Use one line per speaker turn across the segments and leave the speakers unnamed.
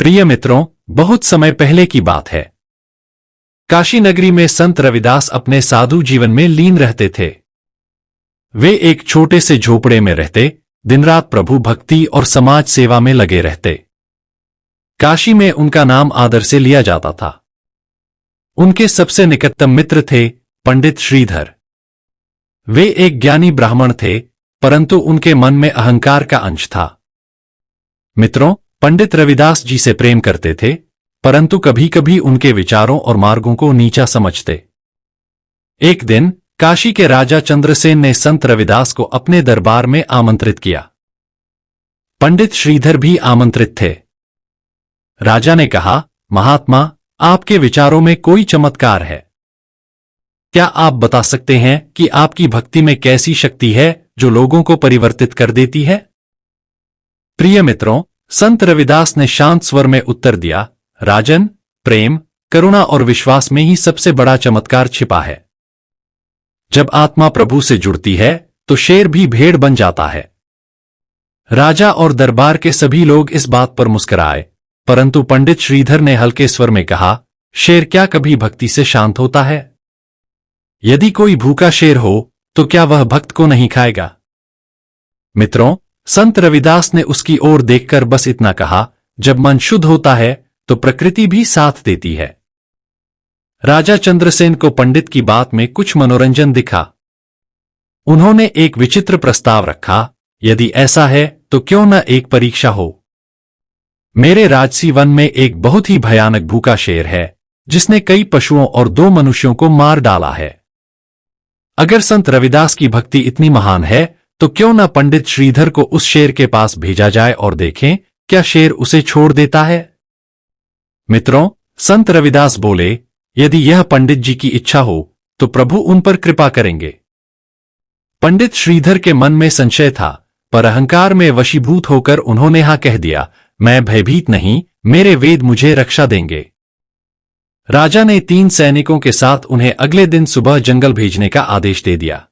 प्रिय मित्रों, बहुत समय पहले की बात है। काशी नगरी में संत रविदास अपने साधु जीवन में लीन रहते थे। वे एक छोटे से झोपड़े में रहते, दिन रात प्रभु भक्ति और समाज सेवा में लगे रहते। काशी में उनका नाम आदर से लिया जाता था। उनके सबसे निकटतम मित्र थे पंडित श्रीधर। वे एक ज्ञानी ब्राह्मण थे, परंतु उनके मन में अहंकार का अंश था। मित्रों, पंडित रविदास जी से प्रेम करते थे, परंतु कभी कभी उनके विचारों और मार्गों को नीचा समझते। एक दिन काशी के राजा चंद्रसेन ने संत रविदास को अपने दरबार में आमंत्रित किया। पंडित श्रीधर भी आमंत्रित थे। राजा ने कहा, महात्मा, आपके विचारों में कोई चमत्कार है। क्या आप बता सकते हैं कि आपकी भक्ति में कैसी शक्ति है जो लोगों को परिवर्तित कर देती है? प्रिय मित्रों, संत रविदास ने शांत स्वर में उत्तर दिया, राजन, प्रेम, करुणा और विश्वास में ही सबसे बड़ा चमत्कार छिपा है। जब आत्मा प्रभु से जुड़ती है तो शेर भी भेड़ बन जाता है। राजा और दरबार के सभी लोग इस बात पर मुस्कुराए, परंतु पंडित श्रीधर ने हल्के स्वर में कहा, शेर क्या कभी भक्ति से शांत होता है? यदि कोई भूखा शेर हो तो क्या वह भक्त को नहीं खाएगा? मित्रों, संत रविदास ने उसकी ओर देखकर बस इतना कहा, जब मन शुद्ध होता है तो प्रकृति भी साथ देती है। राजा चंद्रसेन को पंडित की बात में कुछ मनोरंजन दिखा। उन्होंने एक विचित्र प्रस्ताव रखा, यदि ऐसा है तो क्यों न एक परीक्षा हो। मेरे राजसी वन में एक बहुत ही भयानक भूखा शेर है, जिसने कई पशुओं और 2 मनुष्यों को मार डाला है। अगर संत रविदास की भक्ति इतनी महान है तो क्यों न पंडित श्रीधर को उस शेर के पास भेजा जाए और देखें क्या शेर उसे छोड़ देता है। मित्रों, संत रविदास बोले, यदि यह पंडित जी की इच्छा हो तो प्रभु उन पर कृपा करेंगे। पंडित श्रीधर के मन में संशय था, पर अहंकार में वशीभूत होकर उन्होंने हाँ कह दिया, मैं भयभीत नहीं, मेरे वेद मुझे रक्षा देंगे। राजा ने 3 सैनिकों के साथ उन्हें अगले दिन सुबह जंगल भेजने का आदेश दे दिया।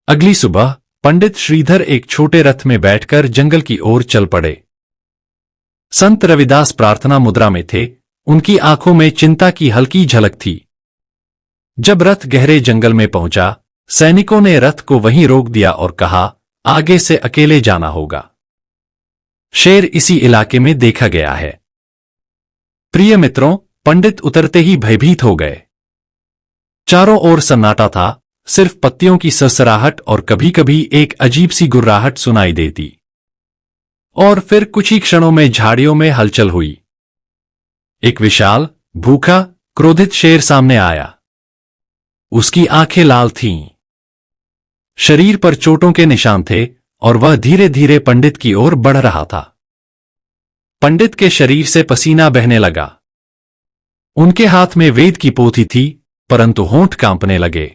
अगली सुबह पंडित श्रीधर एक छोटे रथ में बैठकर जंगल की ओर चल पड़े। संत रविदास प्रार्थना मुद्रा में थे, उनकी आंखों में चिंता की हल्की झलक थी। जब रथ गहरे जंगल में पहुंचा, सैनिकों ने रथ को वहीं रोक दिया और कहा, आगे से अकेले जाना होगा। शेर इसी इलाके में देखा गया है। प्रिय मित्रों, पंडित उतरते ही भयभीत हो गए। चारों ओर सन्नाटा था, सिर्फ पत्तियों की सरसराहट और कभी कभी एक अजीब सी गुर्राहट सुनाई देती। और फिर कुछ ही क्षणों में झाड़ियों में हलचल हुई। एक विशाल, भूखा, क्रोधित शेर सामने आया। उसकी आंखें लाल थीं। शरीर पर चोटों के निशान थे और वह धीरे धीरे पंडित की ओर बढ़ रहा था। पंडित के शरीर से पसीना बहने लगा। उनके हाथ में वेद की पोथी थी, परंतु होंठ कांपने लगे।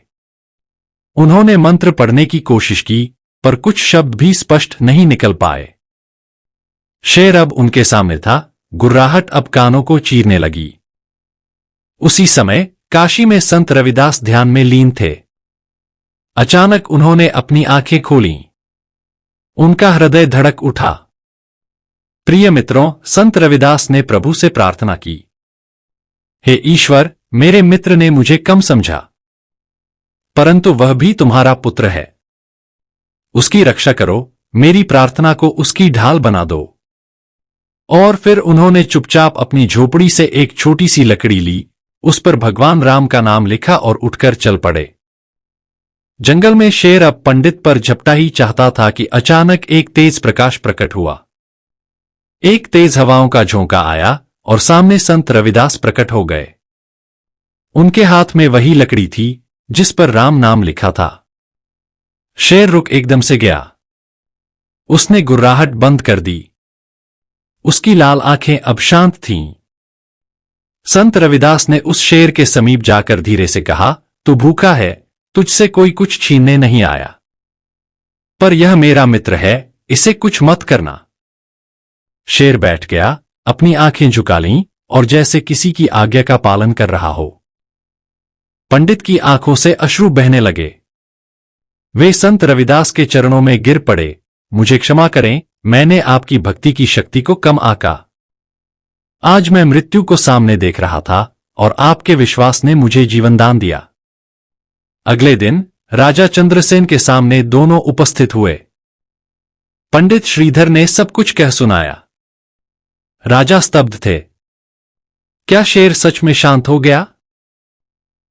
उन्होंने मंत्र पढ़ने की कोशिश की, पर कुछ शब्द भी स्पष्ट नहीं निकल पाए। शेर अब उनके सामने था, गुर्राहट अब कानों को चीरने लगी। उसी समय काशी में संत रविदास ध्यान में लीन थे। अचानक उन्होंने अपनी आंखें खोलीं। उनका हृदय धड़क उठा। प्रिय मित्रों, संत रविदास ने प्रभु से प्रार्थना की, हे ईश्वर, मेरे मित्र ने मुझे कम समझा, परंतु वह भी तुम्हारा पुत्र है। उसकी रक्षा करो, मेरी प्रार्थना को उसकी ढाल बना दो। और फिर उन्होंने चुपचाप अपनी झोपड़ी से एक छोटी सी लकड़ी ली, उस पर भगवान राम का नाम लिखा और उठकर चल पड़े। जंगल में शेर अब पंडित पर झपटा ही चाहता था कि अचानक एक तेज प्रकाश प्रकट हुआ। एक तेज हवाओं का झोंका आया और सामने संत रविदास प्रकट हो गए। उनके हाथ में वही लकड़ी थी जिस पर राम नाम लिखा था। शेर रुक एकदम से गया। उसने गुर्राहट बंद कर दी। उसकी लाल आंखें अब शांत थीं। संत रविदास ने उस शेर के समीप जाकर धीरे से कहा, तू भूखा है, तुझसे कोई कुछ छीनने नहीं आया, पर यह मेरा मित्र है, इसे कुछ मत करना। शेर बैठ गया, अपनी आंखें झुका लीं और जैसे किसी की आज्ञा का पालन कर रहा हो। पंडित की आंखों से अश्रु बहने लगे। वे संत रविदास के चरणों में गिर पड़े, मुझे क्षमा करें, मैंने आपकी भक्ति की शक्ति को कम आंका। आज मैं मृत्यु को सामने देख रहा था और आपके विश्वास ने मुझे जीवनदान दिया। अगले दिन राजा चंद्रसेन के सामने दोनों उपस्थित हुए। पंडित श्रीधर ने सब कुछ कह सुनाया। राजा स्तब्ध थे। क्या शेर सच में शांत हो गया?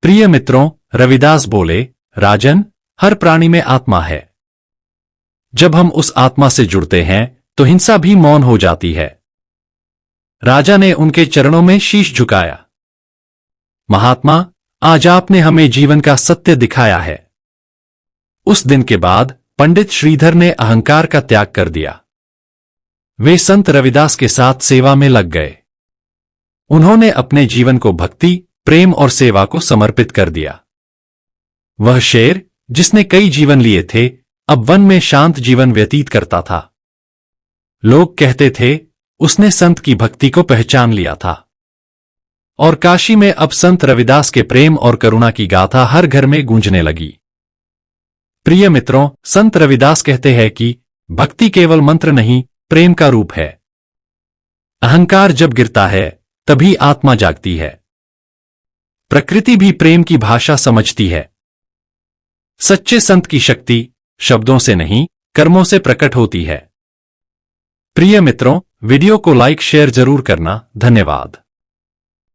प्रिय मित्रों, रविदास बोले, राजन, हर प्राणी में आत्मा है। जब हम उस आत्मा से जुड़ते हैं तो हिंसा भी मौन हो जाती है। राजा ने उनके चरणों में शीश झुकाया। महात्मा, आज आपने हमें जीवन का सत्य दिखाया है। उस दिन के बाद पंडित श्रीधर ने अहंकार का त्याग कर दिया। वे संत रविदास के साथ सेवा में लग गए। उन्होंने अपने जीवन को भक्ति, प्रेम और सेवा को समर्पित कर दिया। वह शेर जिसने कई जीवन लिए थे, अब वन में शांत जीवन व्यतीत करता था। लोग कहते थे, उसने संत की भक्ति को पहचान लिया था। और काशी में अब संत रविदास के प्रेम और करुणा की गाथा हर घर में गूंजने लगी। प्रिय मित्रों, संत रविदास कहते हैं कि भक्ति केवल मंत्र नहीं, प्रेम का रूप है। अहंकार जब गिरता है तभी आत्मा जागती है। प्रकृति भी प्रेम की भाषा समझती है। सच्चे संत की शक्ति शब्दों से नहीं, कर्मों से प्रकट होती है। प्रिय मित्रों, वीडियो को लाइक शेयर जरूर करना। धन्यवाद।